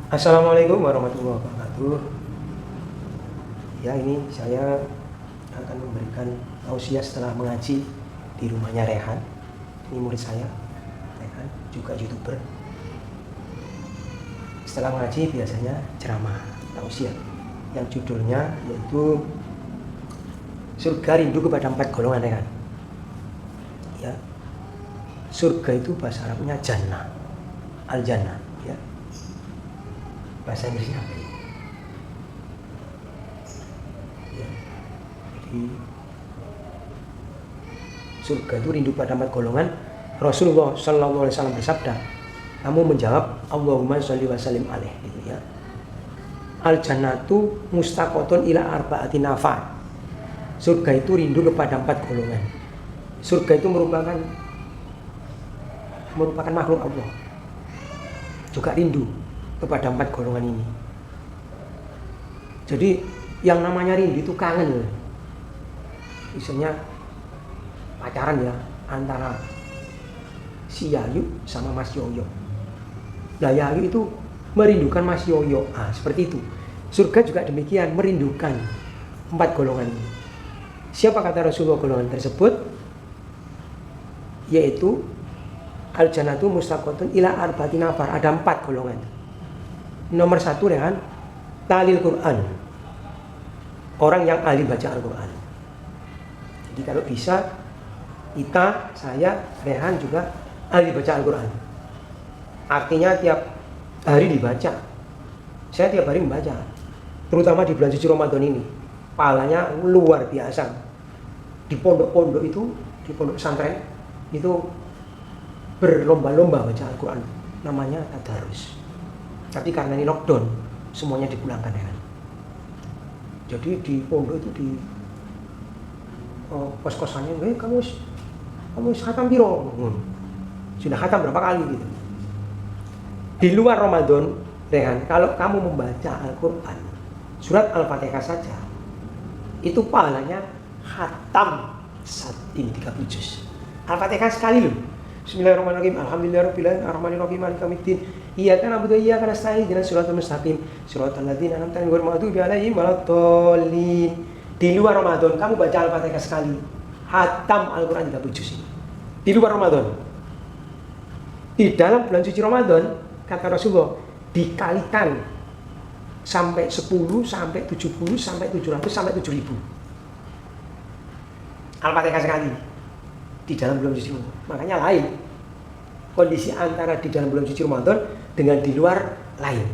Assalamualaikum warahmatullahi wabarakatuh. Ya, ini saya akan memberikan tausiah setelah mengaji di rumahnya Rehan. Ini murid saya, Rehan, juga YouTuber. Setelah mengaji biasanya ceramah tausiah yang judulnya yaitu Surga Rindu Kepada 4 Golongan Rehan. Ya, surga itu bahasa Arabnya jannah, al-jannah. Ya, bahasa Inggrisnya apa ya? Jadi surga itu rindu pada 4 golongan. Rasulullah Shallallahu Alaihi Wasallam bersabda, kamu menjawab Allahumma sholli wa sallim alaih, gitu ya. Al jannatu mustaqotun ila arba'ati nafar. Surga itu rindu kepada 4 golongan. Surga itu merupakan makhluk Allah, juga rindu kepada 4 golongan ini. Jadi yang namanya rindu itu kangen. Misalnya pacaran ya, antara si Yayu sama Mas Yoyo. Nah, Yayu itu merindukan Mas Yoyo. Seperti itu. Surga juga demikian, merindukan 4 golongan ini. Siapa kata Rasulullah golongan tersebut? Yaitu al-jannatu mustaqotun ila arba'ati nafar. Ada 4 golongan. Nomor 1 dengan talil Quran. Orang yang ahli baca Al-Quran. Jadi kalau bisa kita, saya, Rehan juga ahli baca Al-Quran. Artinya tiap hari dibaca. Saya tiap hari membaca. Terutama di bulan suci Ramadan ini. Pahalanya luar biasa. Di pondok-pondok itu, di pondok pesantren itu berlomba-lomba baca Al-Quran. Namanya tadarus. Tapi karena ini lockdown, semuanya dipulangkan ya. Jadi di pondok itu di kos-kosannya, kamu khatam piro? Sudah khatam berapa kali gitu. Di luar Ramadan, Rehan, kalau kamu membaca Al-Quran, surat Al-Fatihah saja, itu pahalanya khatam 30 juz. Al-Fatihah sekali loh. Bismillahirrahmanirrahim. Alhamdulillahirabbil alamin arrahmanir rahim maliki yaumiddin. Iyyaka na'budu wa iyyaka nasta'in ihdinas siratal mustaqim siratal ladzina an'amta 'alaihim ghairil maghdubi 'alaihim waladdallin. Di luar Ramadan kamu baca Al-Fatihah sekali, khatam Al-Qur'an 30 juz ini. Di luar Ramadan. Di dalam bulan suci Ramadan, kata Rasulullah, dikalikan sampai 10, sampai 70, sampai 700, sampai 7000. Al-Fatihah sekali di dalam bulan suci Ramadan. Makanya lain kondisi antara di dalam bulan suci Ramadan dengan di luar lain.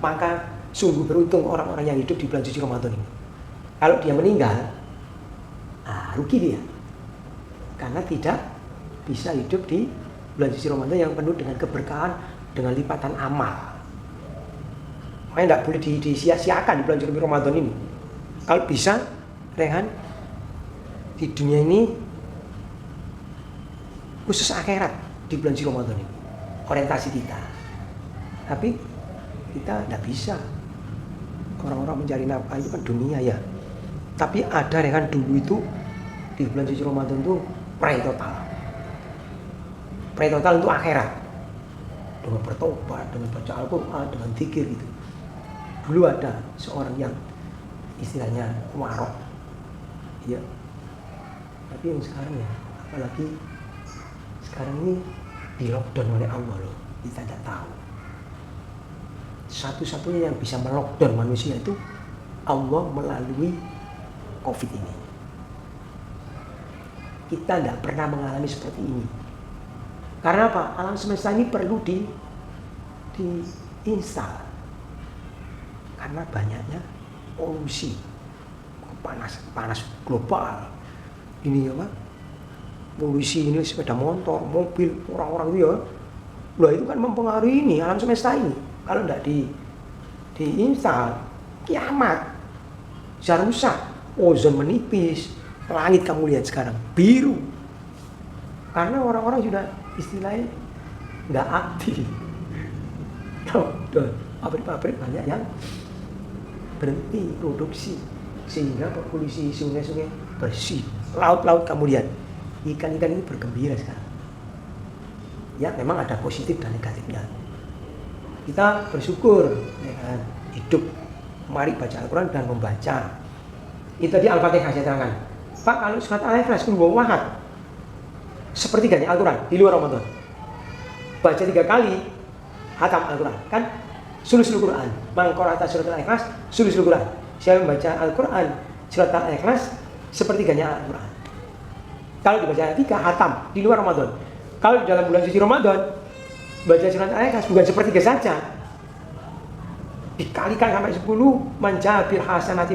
Maka sungguh beruntung orang-orang yang hidup di bulan suci Ramadan ini. Kalau dia meninggal, rugi dia, karena tidak bisa hidup di bulan suci Ramadan yang penuh dengan keberkahan, dengan lipatan amal. Makanya tidak boleh disia-siakan di bulan suci Ramadan ini. Kalau bisa, Rehan, di dunia ini khusus akhirat di bulan suci Ramadan ini orientasi kita. Tapi kita tidak bisa. Orang-orang mencari nafkah itu kan dunia ya. Tapi ada Rehan dulu itu di bulan suci Ramadan itu pray total. Pray total untuk akhirat. Dengan bertobat, dengan baca Al-Quran, dengan zikir gitu. Dulu ada seorang yang istilahnya warok. Ya. Tapi yang sekarang ya, apalagi sekarang ini di lockdown oleh Allah loh, kita tidak tahu. Satu-satunya yang bisa melockdown manusia itu Allah melalui COVID ini. Kita tidak pernah mengalami seperti ini. Karena apa? Alam semesta ini perlu diinstal. Karena banyaknya polusi, panas global. Ini apa? Polusi ini, sepeda motor, mobil, orang-orang itu ya. Loh, itu kan mempengaruhi ini alam semesta ini. Kalau tidak diinstal, kiamat. Bisa rusak, ozon menipis, langit kamu lihat sekarang biru. Karena orang-orang sudah istilahnya nggak aktif. Pabrik-pabrik banyak yang berhenti produksi, sehingga polusi sungai-sungai bersih. Laut-laut kamu lihat, ikan-ikan ini bergembira sekarang. Ya memang ada positif dan negatifnya. kita bersyukur, ya kan? Hidup, mari baca Al-Quran dan membaca. Itu tadi Al-Fatihah saya terangkan. Pak, kalau surat Al-Ikhlas kun wahad, sepertiganya Al-Quran di luar Ramadan. Baca 3 kali, hatam Al-Quran, kan? Sulusul Quran. Mangkorata surat Al-Ikhlas, sulusul Quran. Saya membaca Al-Quran, surat Al-Ikhlas, sepertiganya Al-Quran. Kalau dibaca 3, hatam di luar Ramadan. Kalau dalam bulan suci Ramadan, baca surat Al-Ikhlas bukan sepertiga saja, dikalikan sampai 10, manjabir hasanati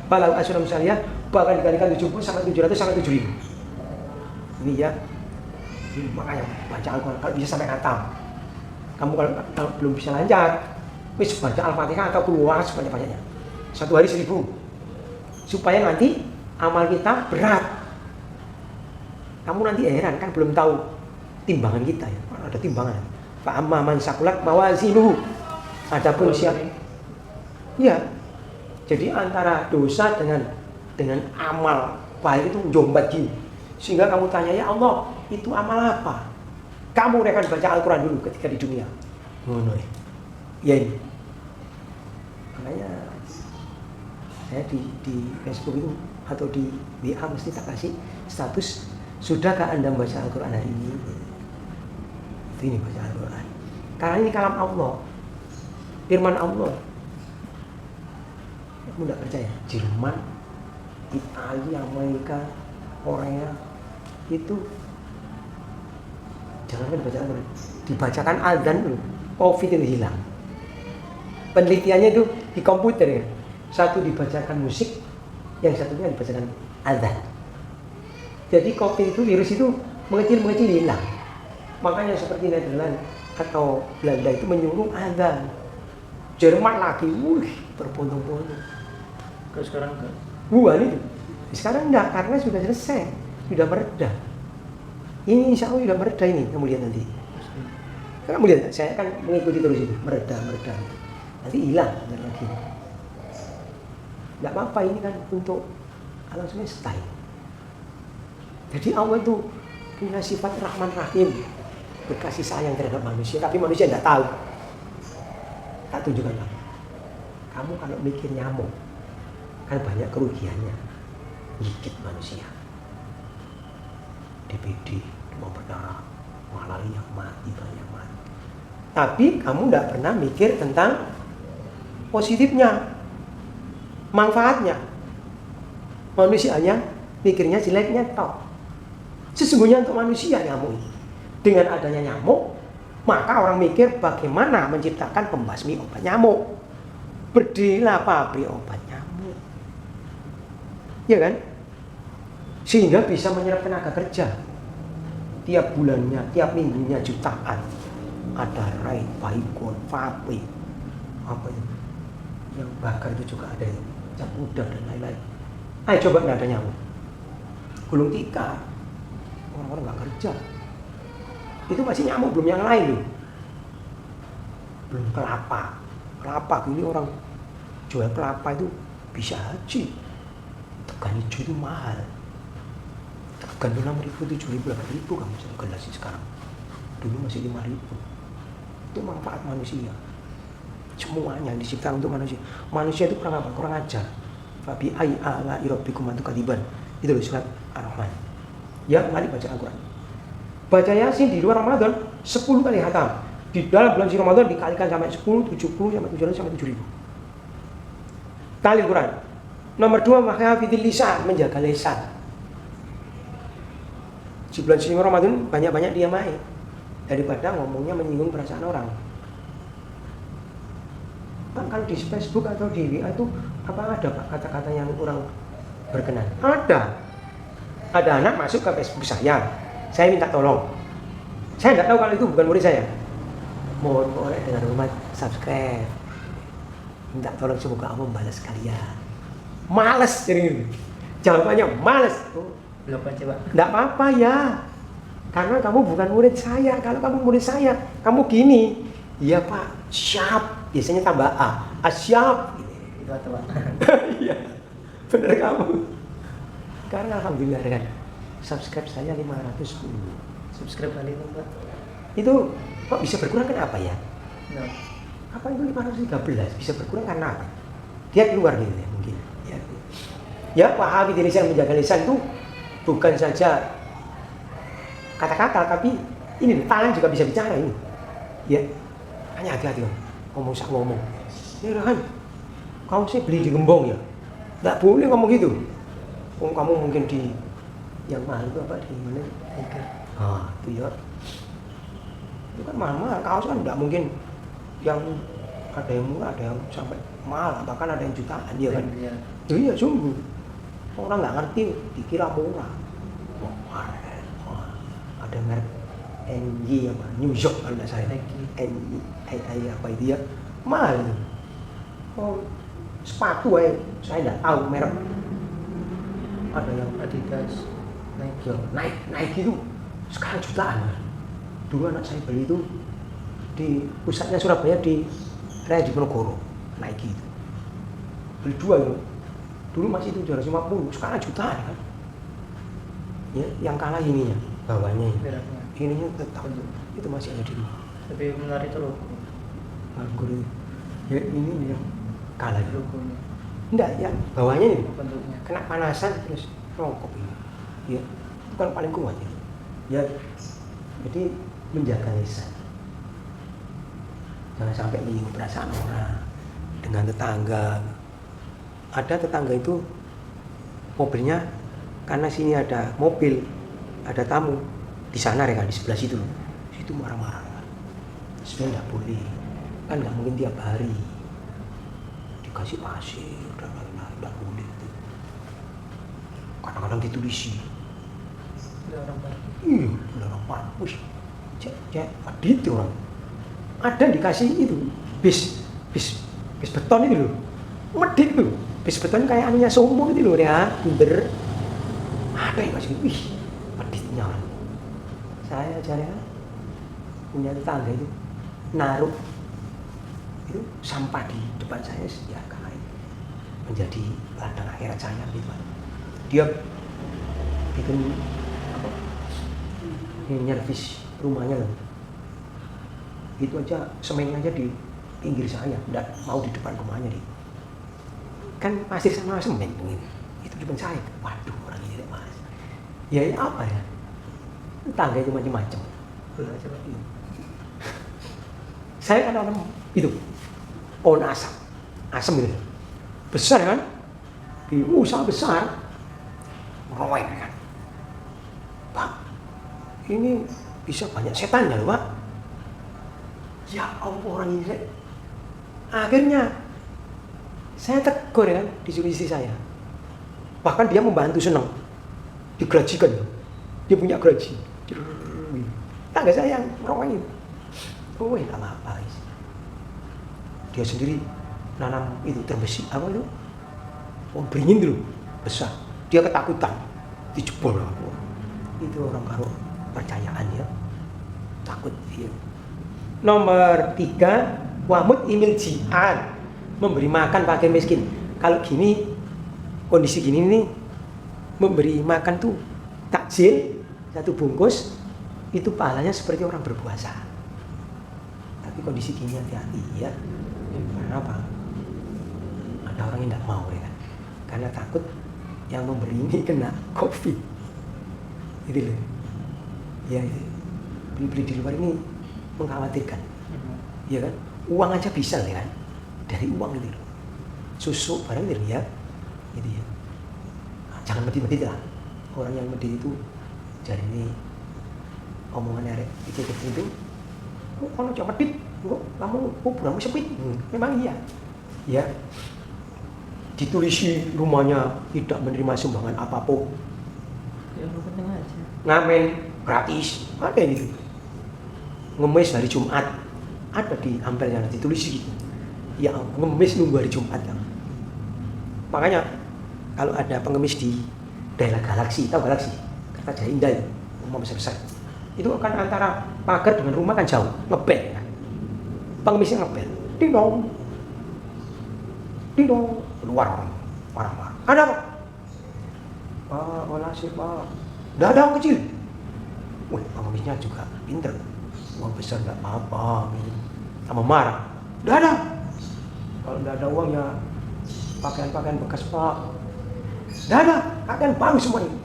balau asyura misalnya, bahkan dikalikan 70 sampai 700 sampai 7000. Ini ya, makanya baca Al-Quran kalau bisa sampai hatam. Kamu kalau belum bisa lancar, wis baca Al-Fatihah atau keluar sebanyak-banyaknya. 1 hari 1000, supaya nanti amal kita berat. Kamu nanti heran kan, belum tahu timbangan kita ya, ada timbangan. Fa amma man saqulat mawazinuhu. Adapun siapa? Ya. Jadi antara dosa dengan amal baik itu jombat gini. Sehingga kamu tanya, ya Allah, itu amal apa? Kamu rekan baca Al-Quran dulu ketika di dunia. Ngono ya ini. Makanya saya di Facebook itu atau di WA mesti tak kasih status, sudahkah Anda membaca Al-Quran hari ini? Ini baca Al-Quran. Karena ini kalam Allah, firman Allah. Kamu tidak percaya? Jerman, Italia, Amerika, Korea itu jangan baca Al-Quran, dibacakan adzan dulu, COVID itu hilang. Penelitiannya itu di komputer ya. Satu dibacakan musik, yang satunya dibacakan adzan. Jadi COVID itu, virus itu mengecil hilang. Makanya seperti Netherlands atau Belanda itu menyuruh adzan. Jerman lagi, berbondong-bondong. Kalau sekarang enggak. Itu. Sekarang enggak, karena sudah selesai, sudah mereda. Ini insya Allah sudah mereda ini, kamu lihat nanti. Kamu lihat, saya kan mengikuti terus itu, mereda. Nanti hilang lagi. Enggak apa-apa, ini kan untuk alam semesta. Jadi Allah itu punya sifat Rahman Rahim, berkasih sayang terhadap manusia, tapi manusia tidak tahu. Tak tunjukkan kamu. Kamu kalau mikir nyamuk, kan banyak kerugiannya. Gigit manusia. DBD, demam berdarah, malaria, banyak mati. Tapi kamu tidak pernah mikir tentang positifnya, manfaatnya. Manusianya mikirnya jeleknya toh. Sesungguhnya untuk manusia nyamuk ini, dengan adanya nyamuk, maka orang mikir bagaimana menciptakan pembasmi obat nyamuk. Berdirilah pabrik obat nyamuk, ya kan? Sehingga bisa menyerap tenaga kerja tiap bulannya, tiap minggunya jutaan. Ada Rai, Baygon, Vape, apa itu? Yang bakar itu juga ada, cap udang dan lain-lain. Ayo coba nggak ada nyamuk, gulung tikar, orang-orang nggak kerja. Itu masih nyamuk, belum yang lain loh. Belum kelapa ini orang jual kelapa itu bisa haji. Tegan hijau itu mahal. Tegan 6.000, 7.000, 8.000 kamu satu gelas sekarang. Dulu masih 5.000. Itu manfaat manusia. Semuanya diciptakan untuk manusia. Manusia itu kurang apa? Kurang ajar. Fabi ai ala irabbikum kadiban. Itu loh surat Ar-Rahman. Ya, mari baca Al-Quran. Baca Yasin di luar Ramadan 10 kali khatam. Di dalam bulan suci Ramadan dikalikan sampai 10, 70 sampai 700 sampai 7.000 kali Quran. Nomor 2, mahfidil lisan, menjaga lisan. Di bulan suci Ramadan banyak-banyak dia main daripada ngomongnya menyinggung perasaan orang. Kan kalau di Facebook atau di WA itu apa ada Pak kata-kata yang kurang berkenan? Ada anak masuk ke Facebook saya minta tolong. Saya tidak tahu kalau itu bukan murid saya. Mohon dengan hormat subscribe. Minta tolong semoga Allah membalas kalian. Males jadi jawabannya males. Blok aja Pak. Tidak apa-apa ya. Karena kamu bukan murid saya. Kalau kamu murid saya, kamu gini. Iya Pak, siap. Biasanya tambah A. Siap. Itu apa Pak? Iya. Benar kamu. Karena alhamdulillah kan. Subscribe saya 510. Subscribe kali itu Pak. Itu kok bisa berkurang, kenapa ya? No. Apa itu 513 bisa berkurang karena apa? Dia keluar gitu ya mungkin. Ya Pak Hafidz Indonesia menjaga lisan itu bukan saja kata-kata, tapi ini tangan juga bisa bicara ini. Ya, hanya hati-hati ngomong sak ngomong. Ini Rehan, kau sih beli di Gembong ya? Nggak boleh ngomong gitu. Kamu mungkin di yang mahal itu apa di mana? Itu ya. Itu kan mahal-mahal. Kaos kan nggak mungkin yang ada yang murah, ada yang sampai mahal, bahkan ada yang jutaan dia kan. Iya sungguh. Orang nggak ngerti, dikira murah. Ada merek NY apa, New York kalau nggak salah. NY apa itu ya, mahal itu. Sepatu saya nggak tahu merek. Ada yang Adidas, Nike itu sekarang jutaan. Dulu anak saya beli itu di pusatnya Surabaya di Raya Diponegoro, Nike itu. Beli 2 ya. Dulu masih 750, sekarang jutaan kan. Ya, yang kalah ininya, bawahnya ini. Ininya tetap itu masih ada di rumah. Tapi menarik itu logo. Anggur itu. Ya ini yang kalah Logonya. Enggak, yang bawahnya ini Bentuknya. kena panasan terus rokok ini. Ya, itu kan paling kuat itu. Ya, jadi menjaga lisan. Jangan sampai menyinggung perasaan orang dengan tetangga. Ada tetangga itu mobilnya karena sini ada mobil, ada tamu di sana ya kan di sebelah situ, situ marah-marah. Sebenarnya nggak boleh, kan nggak mungkin tiap hari dikasih pasir dan lain-lain, nggak boleh itu. Kadang-kadang ditulisi. Orang baru. Iya, orang parpus, cek, medit orang. Ada dikasih itu bis beton itu loh, medit itu. Bis beton kayak anunya sombong itu loh ya, bunder. Ada yang kasih, wih, meditnya orang. Saya aja punya tetangga itu naruh itu sampah di depan saya ya karena menjadi ladang akhirat saya gitu. Dia bikin apa? Nyervis rumahnya loh. Itu aja semennya aja di pinggir saya, enggak mau di depan rumahnya dia. Kan pasir sama semen begini. Itu di depan saya. Waduh, orang ini deh mas. Ya ini apa ya? Tetangga itu macam-macam. Saya kan orang itu pohon asam gitu, besar kan, usaha besar, roeng kan, Pak, ini bisa banyak setannya loh Pak. Ya Allah orang ini, akhirnya saya tegur kan, disuruh istri saya, bahkan dia membantu senang, digerajikan, dia punya geraji, tangga saya yang roeng itu. Oh, nggak apa-apa. Dia sendiri nanam itu terbesi apa itu? Beringin dulu besar. Dia ketakutan, dijebol. Itu orang karo percayaan ya, takut dia. Nomor 3, wamut imil jihad, memberi makan fakir miskin. Kalau gini, kondisi gini nih, memberi makan tuh takjil 1 bungkus, itu pahalanya seperti orang berpuasa. Tapi kondisi gini hati-hati ya. Karena apa? Ada orang yang tidak mau ya kan? Karena takut yang memberi ini kena COVID. Itu loh. Ya, beli-beli di luar ini mengkhawatirkan. Ya kan? Uang aja bisa ya kan? Dari uang itu loh. Susu barang itu ya. Gitu ya. Nah, jangan medit-medit lah. Orang yang medit itu jadi ini omongan arek kecil-kecil itu. Kalau cuma medit, kamu kuburanmu sempit. Memang iya. Ya. Ditulisi rumahnya tidak menerima sumbangan apapun. Ya lu penting aja. Ngamen gratis. Ada gitu. Ngemis hari Jumat. Ada di ampelnya ditulisi gitu. Ya, ngemis nunggu hari Jumat kan. Makanya kalau ada pengemis di daerah Galaksi, tahu Galaksi? Kertajaya Indah itu, rumah besar-besar. Itu kan antara pagar dengan rumah kan jauh, ngebel kan. Pengemisnya ngebel, didong, keluar marah-marah. Ada apa? Pak, olah sih Pak. Dadang kecil. Wih, pengemisnya juga pinter. Uang besar nggak apa-apa. Sama marah. Nggak ada. Kalau nggak ada uang ya pakaian-pakaian bekas Pak. Nggak ada, pakaian baru semua ini.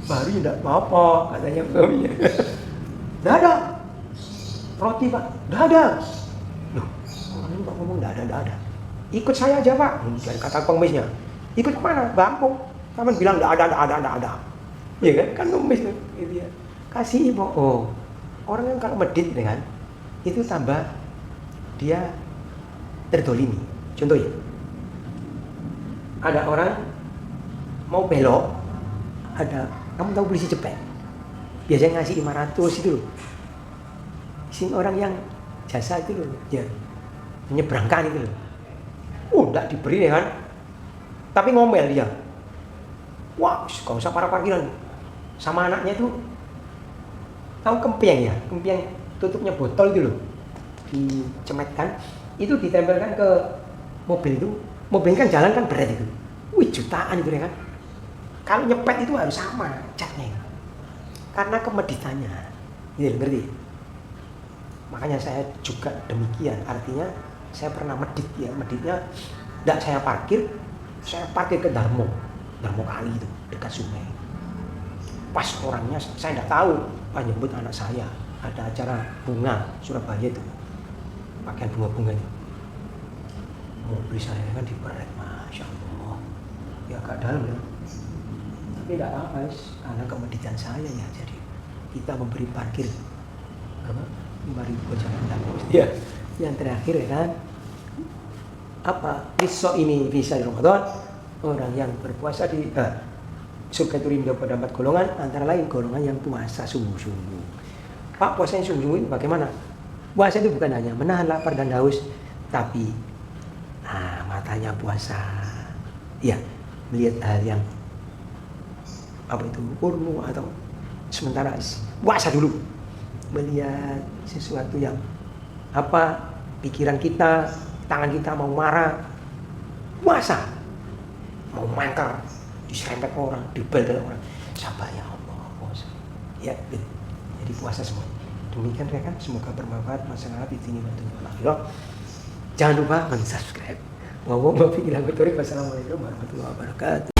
Baru ya nggak apa-apa katanya suaminya. Nggak ada. Roti Pak, nggak ada. Loh, orang ini kok ngomong nggak ada. Ikut saya aja Pak. Dari kata pengemisnya. Ikut kemana? Kampung. Kamu bilang nggak ada. Iya kan pengemis gitu ya. Kasih ibu. Oh, orang yang kalau medit dengan itu tambah dia terdolimi. Contohnya, ada orang mau belok, kamu tahu polisi cepet, biasanya ngasih 500 itu loh. Sing orang yang jasa itu loh, ya menyeberangkan itu loh. Enggak diberi ya kan, tapi ngomel dia. Wah, gak usah parkiran. Sama anaknya itu, tahu kempiang ya, kempiang tutupnya botol itu loh, dicemetkan, itu ditempelkan ke mobil itu. Mobil kan jalan kan berat itu, wih jutaan itu ya kan. Kalau nyepet itu harus sama catnya, karena kemeditannya, gitu ngerti? Makanya saya juga demikian, artinya saya pernah medit ya, meditnya tidak saya parkir ke Darmo Kali itu dekat sungai. Pas orangnya saya tidak tahu, nyebut anak saya ada acara bunga Surabaya itu, pakaian bunga-bunga itu. Mobil saya kan diperet, masya Allah, ya agak dalam ya. Tapi tidak apa-apa, karena kemeditan saya ya, jadi kita memberi parkir 5.000 aja ya. Yang terakhir ya kan, apa risok ini bisa di Ramadan, orang yang berpuasa di surga itu rindu pada 4 golongan, antara lain golongan yang puasa sungguh-sungguh. Pak, puasanya sungguh-sungguh bagaimana? Puasa itu bukan hanya menahan lapar dan haus, tapi matanya puasa, ya, melihat hal yang apa itu porno, atau sementara puasa dulu melihat sesuatu yang apa, pikiran kita, tangan kita mau marah, puasa, mau mangkar, diserempet orang, dibel orang, sabar ya Allah, puasa, ya, jadi puasa semua. Demikian rekan, semoga bermanfaat. Masalah ini bantu. Jangan lupa subscribe. Wassalamualaikum warahmatullahi wabarakatuh.